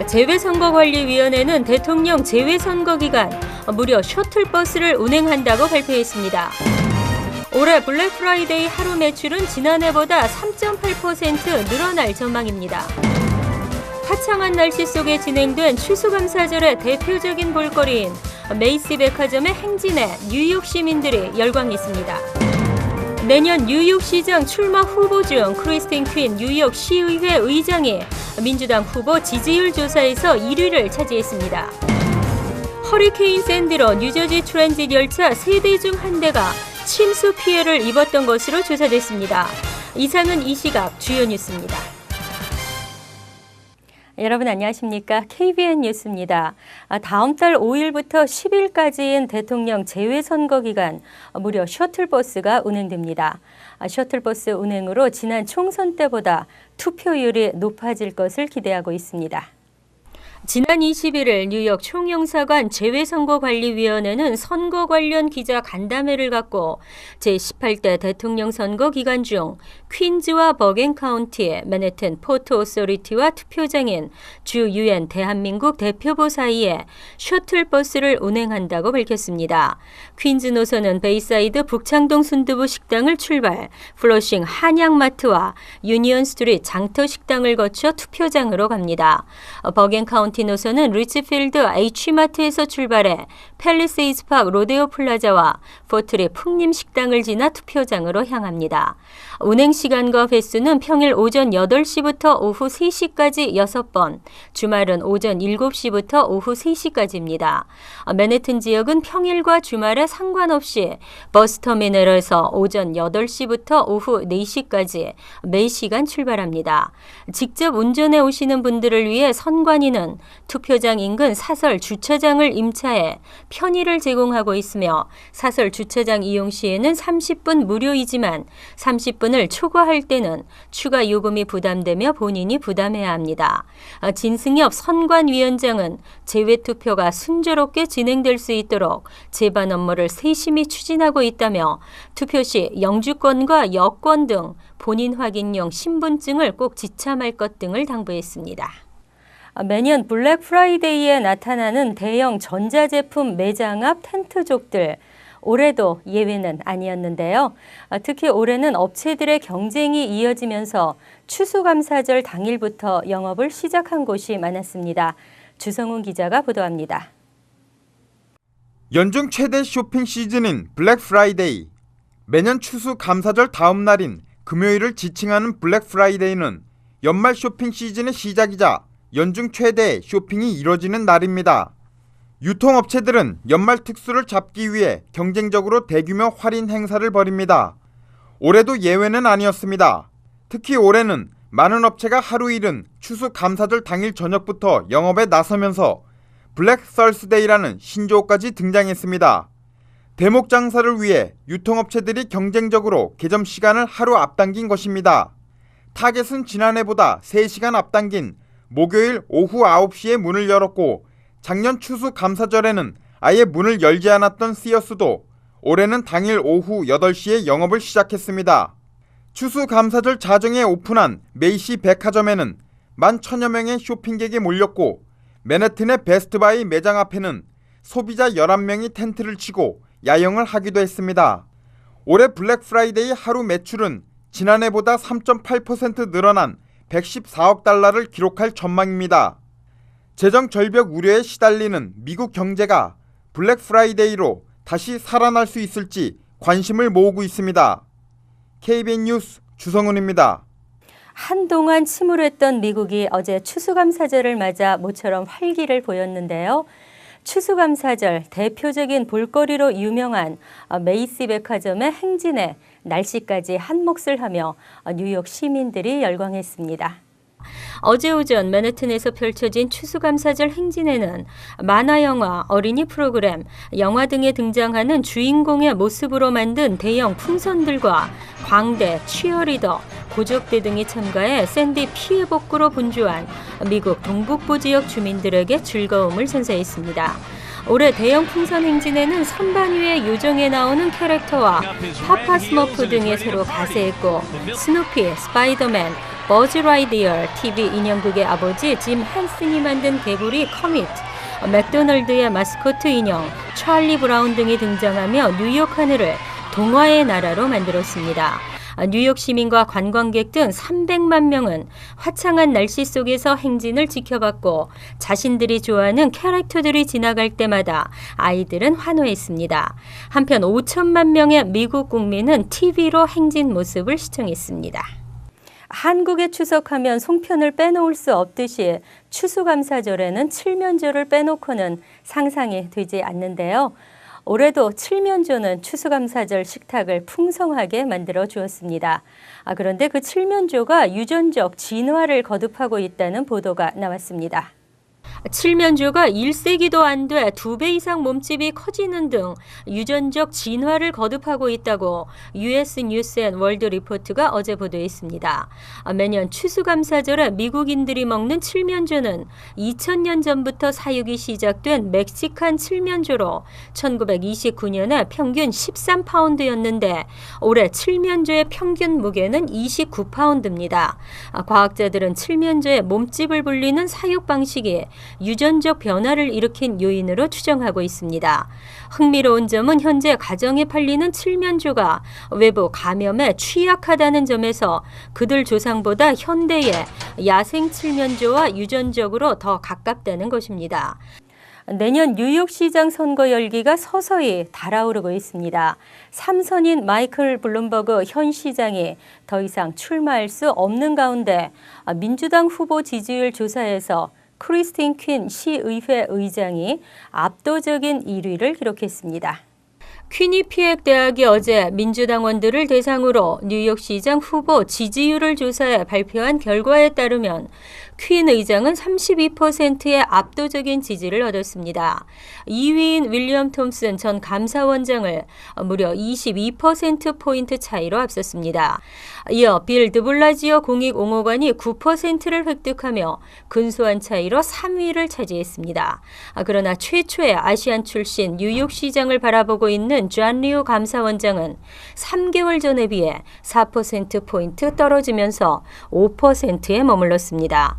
재외선거관리위원회는 대통령 재외선거 기간 무려 셔틀버스를 운행한다고 발표했습니다. 올해 블랙 프라이데이 하루 매출은 지난해보다 3.8% 늘어날 전망입니다. 화창한 날씨 속에 진행된 추수감사절의 대표적인 볼거리인 메이시 백화점의 행진에 뉴욕 시민들이 열광했습니다. 내년 뉴욕시장 출마 후보 중 크리스틴 퀸 뉴욕 시의회 의장이 민주당 후보 지지율 조사에서 1위를 차지했습니다. 허리케인 샌디로 뉴저지 트랜짓 열차 3대 중 1대가 침수 피해를 입었던 것으로 조사됐습니다. 이상은 이 시각 주요 뉴스입니다. 여러분 안녕하십니까? KBN 뉴스입니다. 다음 달 5일부터 10일까지인 대통령 재외선거 기간 무려 셔틀버스가 운행됩니다. 셔틀버스 운행으로 지난 총선 때보다 투표율이 높아질 것을 기대하고 있습니다. 지난 21일 뉴욕 총영사관 재외선거관리위원회는 선거 관련 기자 간담회를 갖고 제18대 대통령 선거 기간 중 퀸즈와 버겐 카운티의 맨해튼 포트 오서리티와 투표장인 주 유엔 대한민국 대표부 사이에 셔틀버스를 운행한다고 밝혔습니다. 퀸즈 노선은 베이사이드 북창동 순두부 식당을 출발, 플러싱 한양마트와 유니온 스트리트 장터 식당을 거쳐 투표장으로 갑니다. 버겐 카운티 노선은 리치필드 H마트에서 출발해 팰리세이드 파크 로데오 플라자와 포트리 풍림 식당을 지나 투표장으로 향합니다. 운행 시간과 횟수는 평일 오전 8시부터 오후 3시까지 6번, 주말은 오전 7시부터 오후 3시까지입니다. 맨해튼 지역은 평일과 주말에 상관없이 버스터미널에서 오전 8시부터 오후 4시까지 매시간 출발합니다. 직접 운전해 오시는 분들을 위해 선관위는 투표장 인근 사설 주차장을 임차해 편의를 제공하고 있으며 사설 주차장 이용 시에는 30분 무료이지만 30분을 초과할 때는 추가 요금이 부담되며 본인이 부담해야 합니다. 진승엽 선관위원장은 재외투표가 순조롭게 진행될 수 있도록 제반 업무를 세심히 추진하고 있다며 투표 시 영주권과 여권 등 본인 확인용 신분증을 꼭 지참할 것 등을 당부했습니다. 매년 블랙 프라이데이에 나타나는 대형 전자제품 매장 앞 텐트족들, 올해도 예외는 아니었는데요. 특히 올해는 업체들의 경쟁이 이어지면서 추수감사절 당일부터 영업을 시작한 곳이 많았습니다. 주성훈 기자가 보도합니다. 연중 최대 쇼핑 시즌인 블랙 프라이데이. 매년 추수감사절 다음 날인 금요일을 지칭하는 블랙 프라이데이는 연말 쇼핑 시즌의 시작이자 연중 최대 쇼핑이 이뤄지는 날입니다. 유통업체들은 연말 특수를 잡기 위해 경쟁적으로 대규모 할인 행사를 벌입니다. 올해도 예외는 아니었습니다. 특히 올해는 많은 업체가 하루 이른 추수감사절 당일 저녁부터 영업에 나서면서 블랙 서스데이라는 신조어까지 등장했습니다. 대목 장사를 위해 유통업체들이 경쟁적으로 개점 시간을 하루 앞당긴 것입니다. 타겟은 지난해보다 3시간 앞당긴 목요일 오후 9시에 문을 열었고 작년 추수감사절에는 아예 문을 열지 않았던 시어스도 올해는 당일 오후 8시에 영업을 시작했습니다. 추수감사절 자정에 오픈한 메이시 백화점에는 10,000여 명의 쇼핑객이 몰렸고 맨해튼의 베스트바이 매장 앞에는 소비자 11명이 텐트를 치고 야영을 하기도 했습니다. 올해 블랙 프라이데이 하루 매출은 지난해보다 3.8% 늘어난 114억 달러를 기록할 전망입니다. 재정 절벽 우려에 시달리는 미국 경제가 블랙 프라이데이로 다시 살아날 수 있을지 관심을 모으고 있습니다. KBN 뉴스 주성훈입니다. 한동안 침울했던 미국이 어제 추수감사절을 맞아 모처럼 활기를 보였는데요. 추수감사절 대표적인 볼거리로 유명한 메이시 백화점의 행진에 날씨까지 한몫을 하며 뉴욕 시민들이 열광했습니다. 어제 오전 맨해튼에서 펼쳐진 추수감사절 행진에는 만화영화, 어린이 프로그램, 영화 등에 등장하는 주인공의 모습으로 만든 대형 풍선들과 광대, 치어리더, 고적대 등이 참가해 샌디 피해 복구로 분주한 미국 동북부 지역 주민들에게 즐거움을 선사했습니다. 올해 대형 풍선 행진에는 선반 위의 요정에 나오는 캐릭터와 파파 스머프 등이 새로 가세했고 스누피, 스파이더맨, 버즈 라이디어 TV 인형극의 아버지 짐 헨슨이 만든 개구리 커밋, 맥도널드의 마스코트 인형 찰리 브라운 등이 등장하며 뉴욕 하늘을 동화의 나라로 만들었습니다. 뉴욕 시민과 관광객 등 300만 명은 화창한 날씨 속에서 행진을 지켜봤고 자신들이 좋아하는 캐릭터들이 지나갈 때마다 아이들은 환호했습니다. 한편 5천만 명의 미국 국민은 TV로 행진 모습을 시청했습니다. 한국의 추석하면 송편을 빼놓을 수 없듯이 추수감사절에는 칠면조를 빼놓고는 상상이 되지 않는데요. 올해도 칠면조는 추수감사절 식탁을 풍성하게 만들어 주었습니다. 그런데 그 칠면조가 유전적 진화를 거듭하고 있다는 보도가 나왔습니다. 칠면조가 1세기도 안 돼 2배 이상 몸집이 커지는 등 유전적 진화를 거듭하고 있다고 US 뉴스 앤 월드 리포트가 어제 보도했습니다. 매년 추수감사절에 미국인들이 먹는 칠면조는 2000년 전부터 사육이 시작된 멕시칸 칠면조로 1929년에 평균 13파운드였는데 올해 칠면조의 평균 무게는 29파운드입니다. 과학자들은 칠면조의 몸집을 불리는 사육 방식이 유전적 변화를 일으킨 요인으로 추정하고 있습니다. 흥미로운 점은 현재 가정에 팔리는 칠면조가 외부 감염에 취약하다는 점에서 그들 조상보다 현대의 야생 칠면조와 유전적으로 더 가깝다는 것입니다. 내년 뉴욕시장 선거 열기가 서서히 달아오르고 있습니다. 삼선인 마이클 블룸버그 현 시장이 더 이상 출마할 수 없는 가운데 민주당 후보 지지율 조사에서 크리스틴 퀸 시의회 의장이 압도적인 1위를 기록했습니다. 퀴니피액 대학이 어제 민주당원들을 대상으로 뉴욕시장 후보 지지율을 조사해 발표한 결과에 따르면 퀸 의장은 32%의 압도적인 지지를 얻었습니다. 2위인 윌리엄 톰슨 전 감사원장을 무려 22%포인트 차이로 앞섰습니다. 이어 빌 드블라지오 공익옹호관이 9%를 획득하며 근소한 차이로 3위를 차지했습니다. 그러나 최초의 아시안 출신 뉴욕시장을 바라보고 있는 존 리우 감사원장은 3개월 전에 비해 4%포인트 떨어지면서 5%에 머물렀습니다.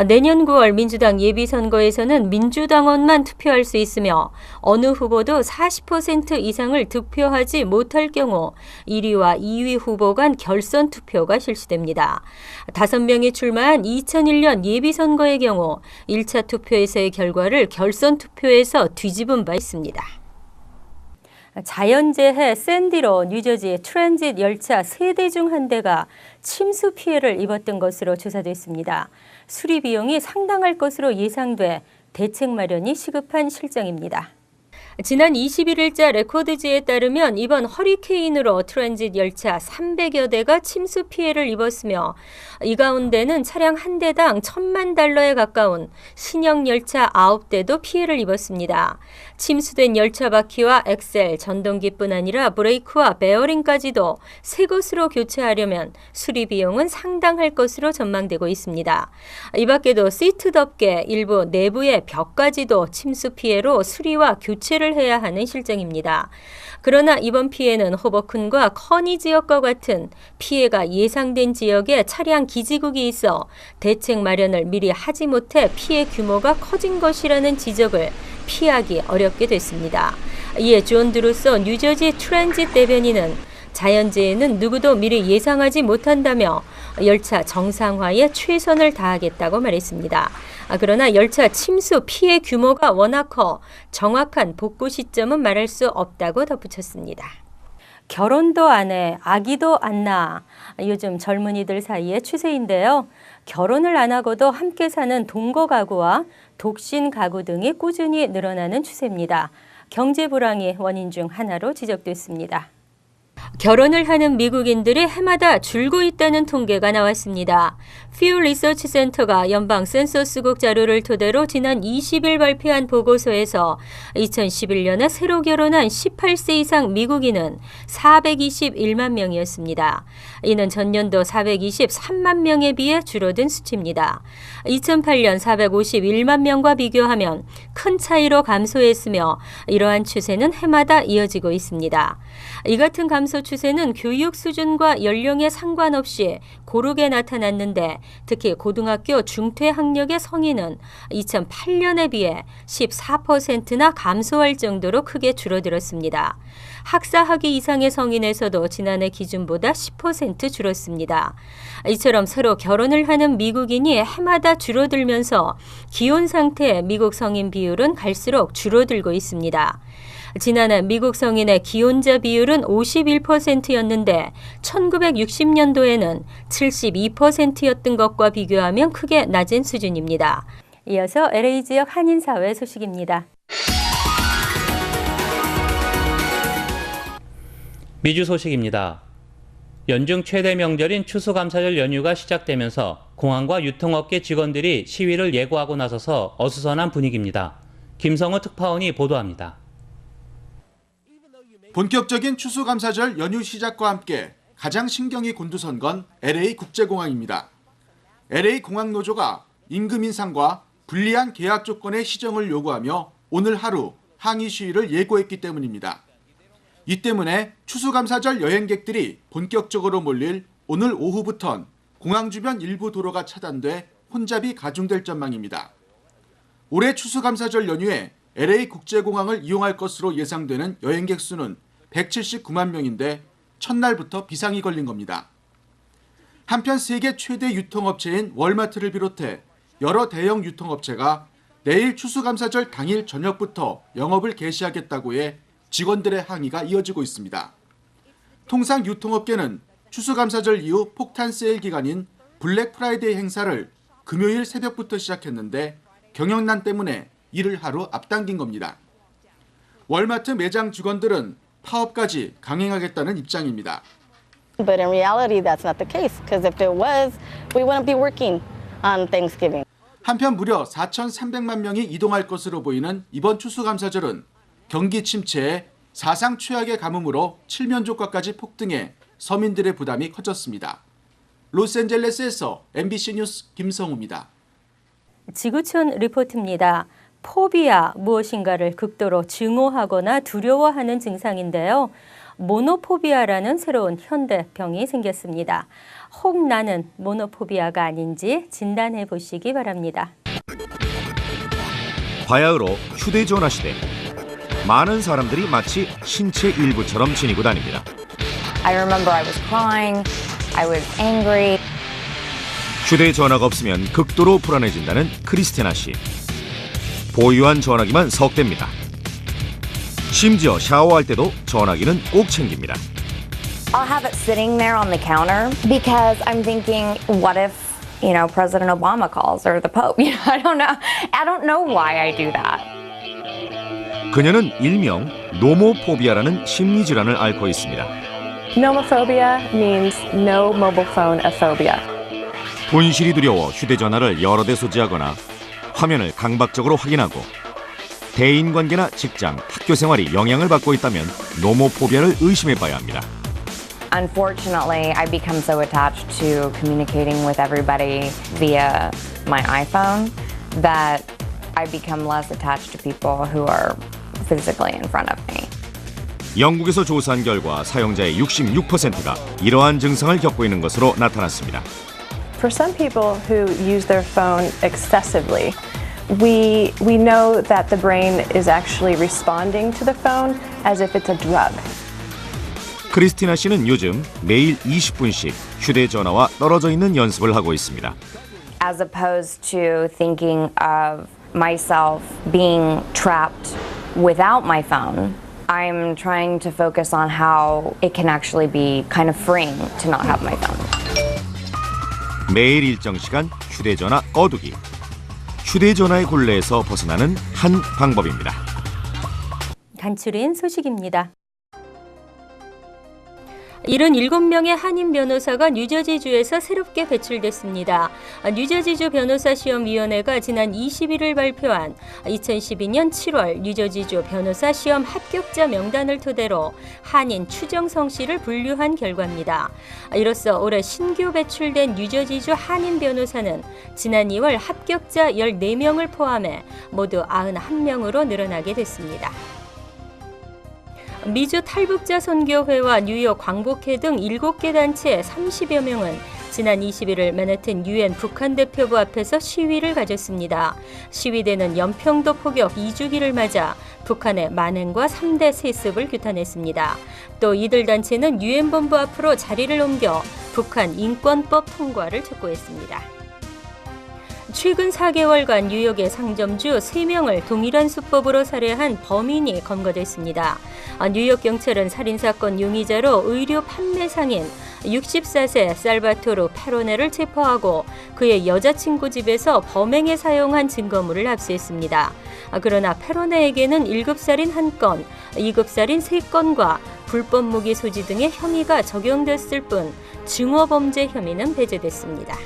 내년 9월 민주당 예비선거에서는 민주당원만 투표할 수 있으며 어느 후보도 40% 이상을 득표하지 못할 경우 1위와 2위 후보 간 결선 투표가 실시됩니다. 5명이 출마한 2001년 예비선거의 경우 1차 투표에서의 결과를 결선 투표에서 뒤집은 바 있습니다. 자연재해 샌디로 뉴저지 트랜짓 열차 3대 중 한 대가 침수 피해를 입었던 것으로 조사됐습니다. 수리 비용이 상당할 것으로 예상돼 대책 마련이 시급한 실정입니다. 지난 21일자 레코드지에 따르면 이번 허리케인으로 트랜짓 열차 300여 대가 침수 피해를 입었으며 이 가운데는 차량 한 대당 $10,000,000에 가까운 신형 열차 9대도 피해를 입었습니다. 침수된 열차 바퀴와 엑셀, 전동기뿐 아니라 브레이크와 베어링까지도 새 것으로 교체하려면 수리 비용은 상당할 것으로 전망되고 있습니다. 이 밖에도 시트 덮개, 일부 내부의 벽까지도 침수 피해로 수리와 교체를 해야 하는 실정입니다. 그러나 이번 피해는 호버큰과 커니 지역과 같은 피해가 예상된 지역에 차량 기지국이 있어 대책 마련을 미리 하지 못해 피해 규모가 커진 것이라는 지적을 피하기 어렵게 됐습니다. 이에 존 드루소 뉴저지 트랜짓 대변인은 자연재해는 누구도 미리 예상하지 못한다며 열차 정상화에 최선을 다하겠다고 말했습니다. 그러나 열차 침수 피해 규모가 워낙 커 정확한 복구 시점은 말할 수 없다고 덧붙였습니다. 결혼도 안 해, 아기도 안 낳아. 요즘 젊은이들 사이의 추세인데요. 결혼을 안 하고도 함께 사는 동거 가구와 독신 가구 등이 꾸준히 늘어나는 추세입니다. 경제 불황이 원인 중 하나로 지적됐습니다. 결혼을 하는 미국인들이 해마다 줄고 있다는 통계가 나왔습니다. 퓨 리서치 센터가 연방 센서스국 자료를 토대로 지난 20일 발표한 보고서에서 2011년에 새로 결혼한 18세 이상 미국인은 421만 명이었습니다. 이는 전년도 423만 명에 비해 줄어든 수치입니다. 2008년 451만 명과 비교하면 큰 차이로 감소했으며 이러한 추세는 해마다 이어지고 있습니다. 이 같은 감소 감소 추세는 교육 수준과 연령에 상관없이 고르게 나타났는데 특히 고등학교 중퇴 학력의 성인은 2008년에 비해 14%나 감소할 정도로 크게 줄어들었습니다. 학사학위 이상의 성인에서도 지난해 기준보다 10% 줄었습니다. 이처럼 새로 결혼을 하는 미국인이 해마다 줄어들면서 기혼 상태의 미국 성인 비율은 갈수록 줄어들고 있습니다. 지난해 미국 성인의 기혼자 비율은 51%였는데 1960년도에는 72%였던 것과 비교하면 크게 낮은 수준입니다. 이어서 LA 지역 한인사회 소식입니다. 미주 소식입니다. 연중 최대 명절인 추수감사절 연휴가 시작되면서 공항과 유통업계 직원들이 시위를 예고하고 나서서 어수선한 분위기입니다. 김성우 특파원이 보도합니다. 본격적인 추수감사절 연휴 시작과 함께 가장 신경이 곤두선 건 LA 국제공항입니다. LA 공항노조가 임금 인상과 불리한 계약 조건의 시정을 요구하며 오늘 하루 항의 시위를 예고했기 때문입니다. 이 때문에 추수감사절 여행객들이 본격적으로 몰릴 오늘 오후부턴 공항 주변 일부 도로가 차단돼 혼잡이 가중될 전망입니다. 올해 추수감사절 연휴에 LA 국제공항을 이용할 것으로 예상되는 여행객 수는 179만 명인데 첫날부터 비상이 걸린 겁니다. 한편 세계 최대 유통업체인 월마트를 비롯해 여러 대형 유통업체가 내일 추수감사절 당일 저녁부터 영업을 개시하겠다고 해 직원들의 항의가 이어지고 있습니다. 통상 유통업계는 추수감사절 이후 폭탄 세일 기간인 블랙 프라이데이 행사를 금요일 새벽부터 시작했는데 경영난 때문에 이를 하루 앞당긴 겁니다. 월마트 매장 직원들은 파업까지 강행하겠다는 입장입니다. But in reality, that's not the case. Because if it was, we wouldn't be working on Thanksgiving. 한편 무려 4,300만 명이 이동할 것으로 보이는 이번 추수감사절은 경기 침체에 사상 최악의 가뭄으로 칠면조가까지 폭등해 서민들의 부담이 커졌습니다. 로스앤젤레스에서 MBC 뉴스 김성우입니다. 지구촌 리포트입니다. 포비아 무엇인가를 극도로 증오하거나 두려워하는 증상인데요. 모노포비아라는 새로운 현대병이 생겼습니다. 혹 나는 모노포비아가 아닌지 진단해 보시기 바랍니다. 바야흐로 휴대전화 시대. 많은 사람들이 마치 신체 일부처럼 지니고 다닙니다. I remember I was crying, I was angry. 휴대전화가 없으면 극도로 불안해진다는 크리스티나 씨. 보유한 전화기만 석 대입니다. 심지어 샤워할 때도 전화기는 꼭 챙깁니다. I'll have it sitting there on the counter because I'm thinking, what if, President Obama calls or the Pope? I don't know why I do that. 그녀는 일명 노모포비아라는 심리질환을 앓고 있습니다. Nomophobia means no mobile phone phobia. 분실이 두려워 휴대전화를 여러 대 소지하거나 화면을 강박적으로 확인하고 대인관계나 직장, 학교 생활이 영향을 받고 있다면 노모포비아를 의심해봐야 합니다. Unfortunately, I become so attached to communicating with everybody via my iPhone that I become less attached to people who are physically in front of me. 영국에서 조사한 결과 사용자의 66%가 이러한 증상을 겪고 있는 것으로 나타났습니다. For some people who use their phone excessively, we know that the brain is actually responding to the phone as if it's a drug. 크리스티나 씨는 요즘 매일 20분씩 휴대전화와 떨어져 있는 연습을 하고 있습니다. As opposed to thinking of myself being trapped without my phone, I'm trying to focus on how it can actually be kind of freeing to not have my phone. 매일 일정 시간 휴대전화 꺼두기. 휴대전화의 굴레에서 벗어나는 한 방법입니다. 간추린 소식입니다. 77명의 한인 변호사가 뉴저지주에서 새롭게 배출됐습니다. 뉴저지주 변호사시험위원회가 지난 21일 발표한 2012년 7월 뉴저지주 변호사 시험 합격자 명단을 토대로 한인 추정 성씨를 분류한 결과입니다. 이로써 올해 신규 배출된 뉴저지주 한인 변호사는 지난 2월 합격자 14명을 포함해 모두 91명으로 늘어나게 됐습니다. 미주 탈북자 선교회와 뉴욕 광복회 등 7개 단체 30여 명은 지난 21일 맨해튼 유엔 북한 대표부 앞에서 시위를 가졌습니다. 시위대는 연평도 포격 2주기를 맞아 북한의 만행과 3대 세습을 규탄했습니다. 또 이들 단체는 유엔 본부 앞으로 자리를 옮겨 북한 인권법 통과를 촉구했습니다. 최근 4개월간 뉴욕의 상점주 3명을 동일한 수법으로 살해한 범인이 검거됐습니다. 뉴욕 경찰은 살인사건 용의자로 의류 판매상인 64세 살바토르 페로네를 체포하고 그의 여자친구 집에서 범행에 사용한 증거물을 압수했습니다. 그러나 페로네에게는 1급살인 1건, 2급살인 3건과 불법 무기 소지 등의 혐의가 적용됐을 뿐 증오범죄 혐의는 배제됐습니다.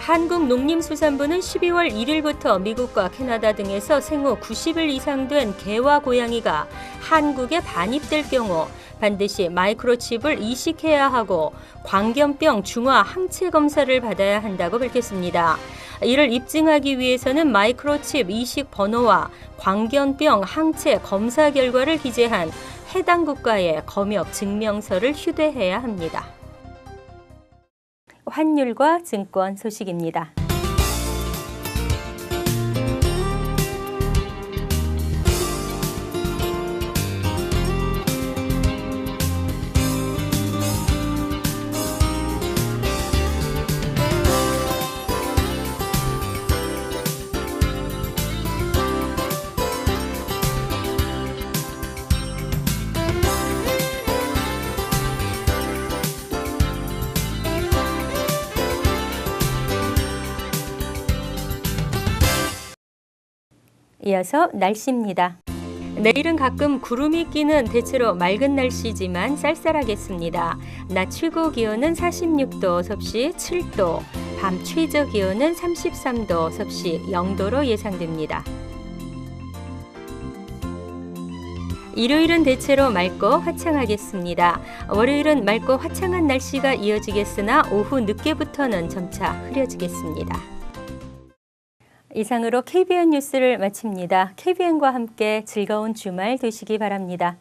한국농림수산부는 12월 1일부터 미국과 캐나다 등에서 생후 90일 이상 된 개와 고양이가 한국에 반입될 경우 반드시 마이크로칩을 이식해야 하고 광견병 중화 항체 검사를 받아야 한다고 밝혔습니다. 이를 입증하기 위해서는 마이크로칩 이식 번호와 광견병 항체 검사 결과를 기재한 해당 국가의 검역 증명서를 휴대해야 합니다. 환율과 증권 소식입니다. 이어서 날씨입니다. 내일은 가끔 구름이 끼는 대체로 맑은 날씨지만 쌀쌀하겠습니다. 낮 최고 기온은 46도, 섭씨 7도, 밤 최저 기온은 33도, 섭씨 0도로 예상됩니다. 일요일은 대체로 맑고 화창하겠습니다. 월요일은 맑고 화창한 날씨가 이어지겠으나 오후 늦게부터는 점차 흐려지겠습니다. 이상으로 KBN 뉴스를 마칩니다. KBN과 함께 즐거운 주말 되시기 바랍니다.